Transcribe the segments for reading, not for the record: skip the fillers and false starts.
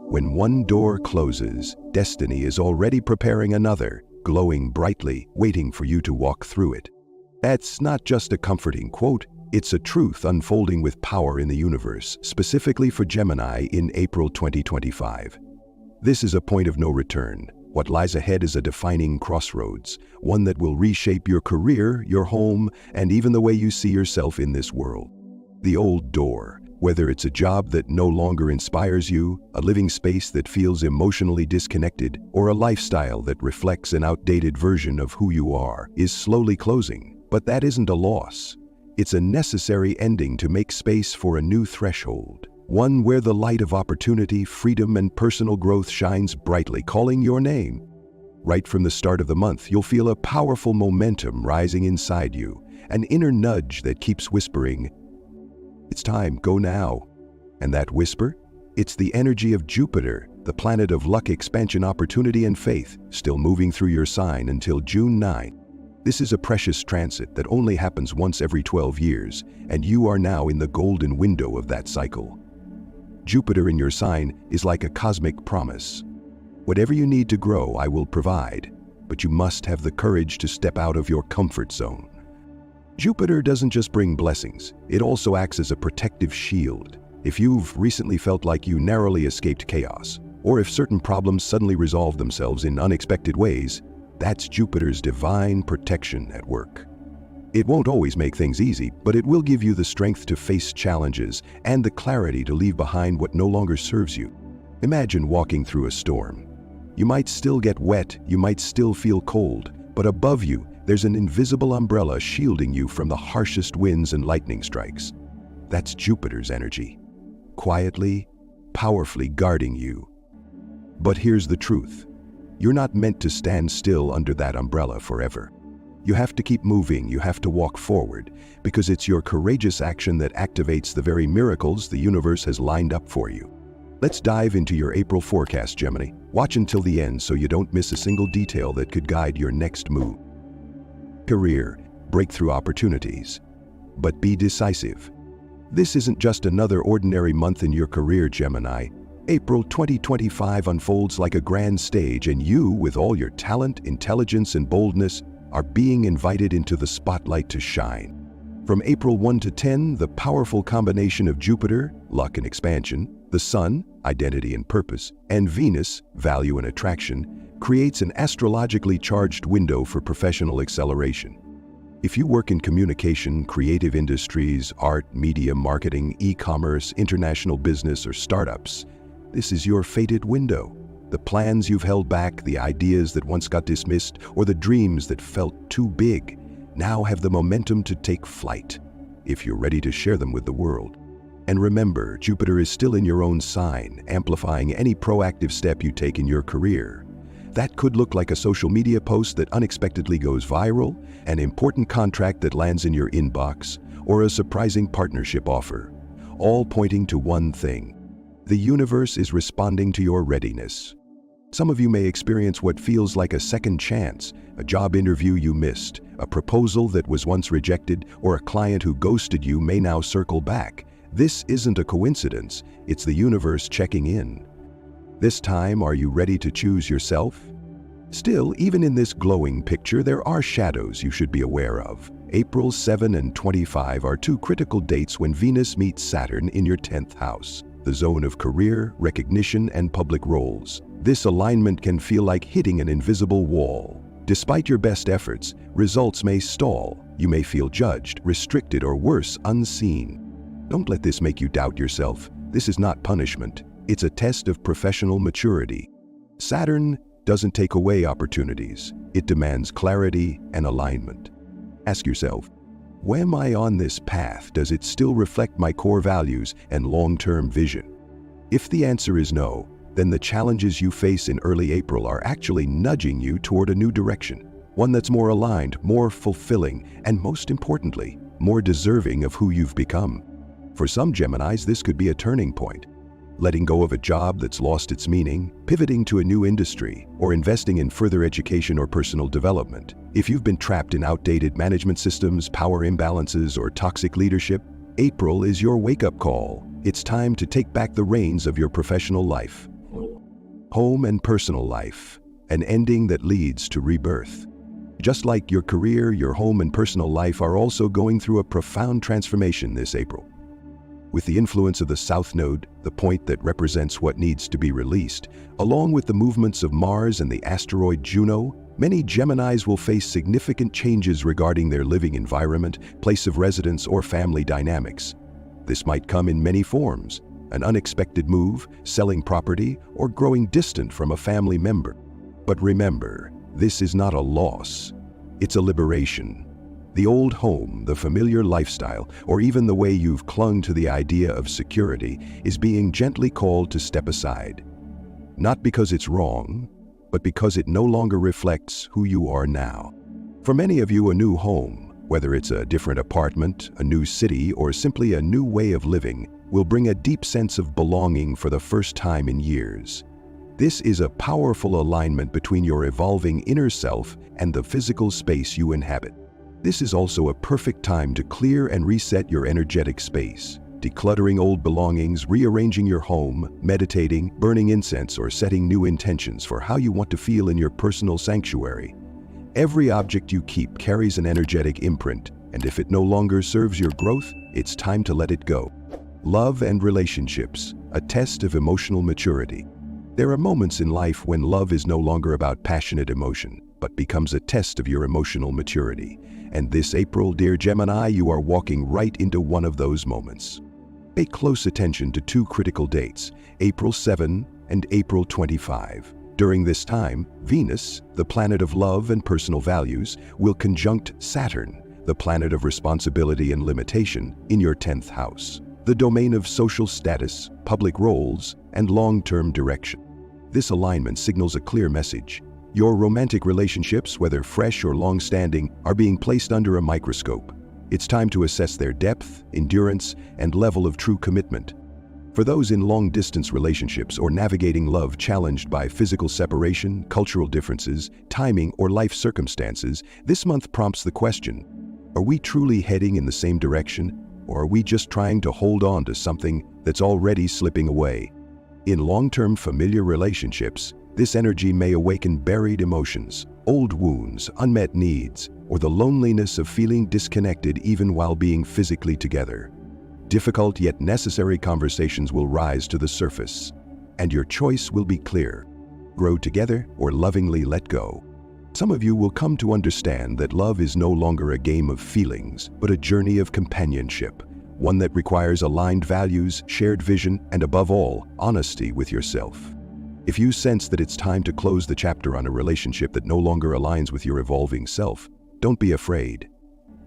When one door closes, destiny is already preparing another, glowing brightly, waiting for you to walk through it. That's not just a comforting quote, it's a truth unfolding with power in the universe, specifically for Gemini in April 2025. This is a point of no return. What lies ahead is a defining crossroads, one that will reshape your career, your home, and even the way you see yourself in this world. The old door, whether it's a job that no longer inspires you, a living space that feels emotionally disconnected, or a lifestyle that reflects an outdated version of who you are, is slowly closing. But that isn't a loss. It's a necessary ending to make space for a new threshold. One where the light of opportunity, freedom, and personal growth shines brightly, calling your name. Right from the start of the month, you'll feel a powerful momentum rising inside you, an inner nudge that keeps whispering, "It's time, go now." And that whisper? It's the energy of Jupiter, the planet of luck, expansion, opportunity, and faith, still moving through your sign until June 9. This is a precious transit that only happens once every 12 years, and you are now in the golden window of that cycle. Jupiter in your sign is like a cosmic promise. Whatever you need to grow, I will provide, but you must have the courage to step out of your comfort zone. Jupiter doesn't just bring blessings, it also acts as a protective shield. If you've recently felt like you narrowly escaped chaos, or if certain problems suddenly resolve themselves in unexpected ways, that's Jupiter's divine protection at work. It won't always make things easy, but it will give you the strength to face challenges and the clarity to leave behind what no longer serves you. Imagine walking through a storm. You might still get wet, you might still feel cold, but above you, there's an invisible umbrella shielding you from the harshest winds and lightning strikes. That's Jupiter's energy, quietly, powerfully guarding you. But here's the truth. You're not meant to stand still under that umbrella forever. You have to keep moving, you have to walk forward, because it's your courageous action that activates the very miracles the universe has lined up for you. Let's dive into your April forecast, Gemini. Watch until the end so you don't miss a single detail that could guide your next move. Career, breakthrough opportunities. But be decisive. This isn't just another ordinary month in your career, Gemini. April 2025 unfolds like a grand stage, and you, with all your talent, intelligence, and boldness, are being invited into the spotlight to shine. From April 1 to 10, the powerful combination of Jupiter, luck and expansion, the Sun, identity and purpose, and Venus, value and attraction, creates an astrologically charged window for professional acceleration. If you work in communication, creative industries, art, media, marketing, e-commerce, international business, or startups, this is your fated window. The plans you've held back, the ideas that once got dismissed, or the dreams that felt too big, now have the momentum to take flight, if you're ready to share them with the world. And remember, Jupiter is still in your own sign, amplifying any proactive step you take in your career. That could look like a social media post that unexpectedly goes viral, an important contract that lands in your inbox, or a surprising partnership offer, all pointing to one thing. The universe is responding to your readiness. Some of you may experience what feels like a second chance, a job interview you missed, a proposal that was once rejected, or a client who ghosted you may now circle back. This isn't a coincidence, it's the universe checking in. This time, are you ready to choose yourself? Still, even in this glowing picture, there are shadows you should be aware of. April 7 and 25 are two critical dates when Venus meets Saturn in your 10th house, the zone of career, recognition, and public roles. This alignment can feel like hitting an invisible wall. Despite your best efforts, results may stall. You may feel judged, restricted, or worse, unseen. Don't let this make you doubt yourself. This is not punishment. It's a test of professional maturity. Saturn doesn't take away opportunities. It demands clarity and alignment. Ask yourself, when am I on this path? Does it still reflect my core values and long-term vision? If the answer is no, then the challenges you face in early April are actually nudging you toward a new direction, one that's more aligned, more fulfilling, and most importantly, more deserving of who you've become. For some Geminis, this could be a turning point. Letting go of a job that's lost its meaning, pivoting to a new industry, or investing in further education or personal development. If you've been trapped in outdated management systems, power imbalances, or toxic leadership, April is your wake-up call. It's time to take back the reins of your professional life. home and personal life, an ending that leads to rebirth. Just like your career, your home and personal life are also going through a profound transformation this April. With the influence of the South Node, the point that represents what needs to be released, along with the movements of Mars and the asteroid Juno, many Geminis will face significant changes regarding their living environment, place of residence, or family dynamics. This might come in many forms: an unexpected move, selling property, or growing distant from a family member. But remember, this is not a loss. It's a liberation. The old home, the familiar lifestyle, or even the way you've clung to the idea of security is being gently called to step aside. Not because it's wrong, but because it no longer reflects who you are now. For many of you, a new home, whether it's a different apartment, a new city, or simply a new way of living, will bring a deep sense of belonging for the first time in years. This is a powerful alignment between your evolving inner self and the physical space you inhabit. This is also a perfect time to clear and reset your energetic space, decluttering old belongings, rearranging your home, meditating, burning incense, or setting new intentions for how you want to feel in your personal sanctuary. Every object you keep carries an energetic imprint, and if it no longer serves your growth, it's time to let it go. Love and relationships, a test of emotional maturity. There are moments in life when love is no longer about passionate emotion, but becomes a test of your emotional maturity. And this April, dear Gemini, you are walking right into one of those moments. Pay close attention to two critical dates, April 7 and April 25. During this time, Venus, the planet of love and personal values, will conjunct Saturn, the planet of responsibility and limitation, in your 10th house, the domain of social status, public roles, and long-term direction. This alignment signals a clear message. Your romantic relationships, whether fresh or long-standing, are being placed under a microscope. It's time to assess their depth, endurance, and level of true commitment. For those in long-distance relationships or navigating love challenged by physical separation, cultural differences, timing, or life circumstances, this month prompts the question: are we truly heading in the same direction, or are we just trying to hold on to something that's already slipping away? In long-term familiar relationships, this energy may awaken buried emotions, old wounds, unmet needs, or the loneliness of feeling disconnected even while being physically together. Difficult yet necessary conversations will rise to the surface, and your choice will be clear: grow together or lovingly let go. Some of you will come to understand that love is no longer a game of feelings, but a journey of companionship, one that requires aligned values, shared vision, and above all, honesty with yourself. If you sense that it's time to close the chapter on a relationship that no longer aligns with your evolving self, don't be afraid.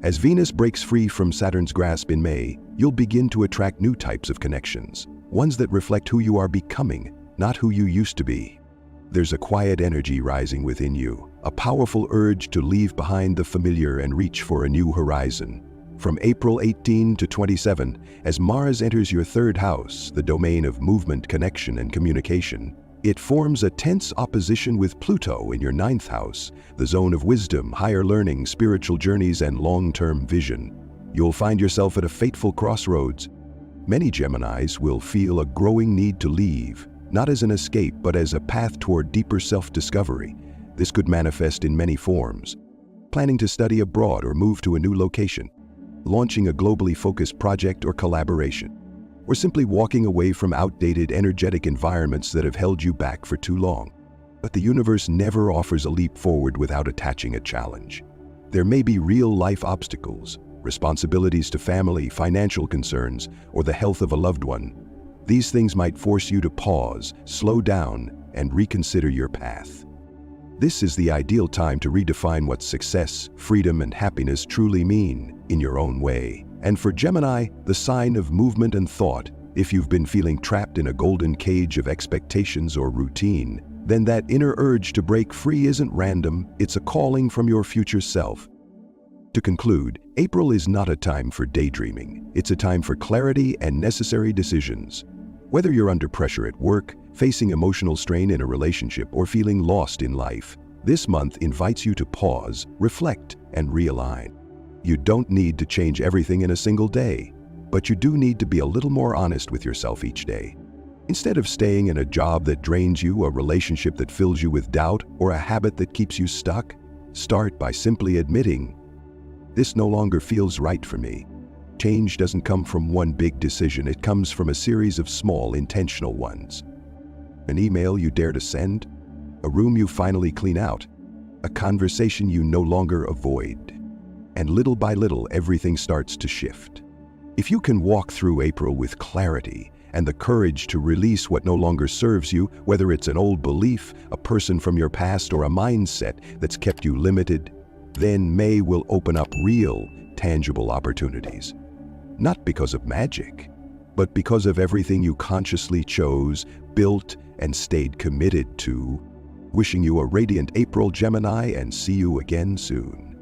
As Venus breaks free from Saturn's grasp in May, you'll begin to attract new types of connections, ones that reflect who you are becoming, not who you used to be. There's a quiet energy rising within you, a powerful urge to leave behind the familiar and reach for a new horizon. From April 18 to 27, as Mars enters your 3rd house, the domain of movement, connection, and communication, it forms a tense opposition with Pluto in your 9th house, the zone of wisdom, higher learning, spiritual journeys, and long-term vision. You'll find yourself at a fateful crossroads. Many Geminis will feel a growing need to leave, not as an escape, but as a path toward deeper self-discovery. This could manifest in many forms: planning to study abroad or move to a new location, launching a globally focused project or collaboration, or simply walking away from outdated energetic environments that have held you back for too long. But the universe never offers a leap forward without attaching a challenge. There may be real-life obstacles, responsibilities to family, financial concerns, or the health of a loved one. These things might force you to pause, slow down, and reconsider your path. This is the ideal time to redefine what success, freedom, and happiness truly mean in your own way. And for Gemini, the sign of movement and thought, if you've been feeling trapped in a golden cage of expectations or routine, then that inner urge to break free isn't random, it's a calling from your future self. To conclude, April is not a time for daydreaming. It's a time for clarity and necessary decisions. Whether you're under pressure at work, facing emotional strain in a relationship, or feeling lost in life, this month invites you to pause, reflect, and realign. You don't need to change everything in a single day, but you do need to be a little more honest with yourself each day. Instead of staying in a job that drains you, a relationship that fills you with doubt, or a habit that keeps you stuck, start by simply admitting, "This no longer feels right for me." Change doesn't come from one big decision, it comes from a series of small, intentional ones. An email you dare to send, a room you finally clean out, a conversation you no longer avoid. And little by little, everything starts to shift. If you can walk through April with clarity and the courage to release what no longer serves you, whether it's an old belief, a person from your past, or a mindset that's kept you limited, then May will open up real, tangible opportunities. Not because of magic, but because of everything you consciously chose, built, and stayed committed to. Wishing you a radiant April, Gemini, and see you again soon.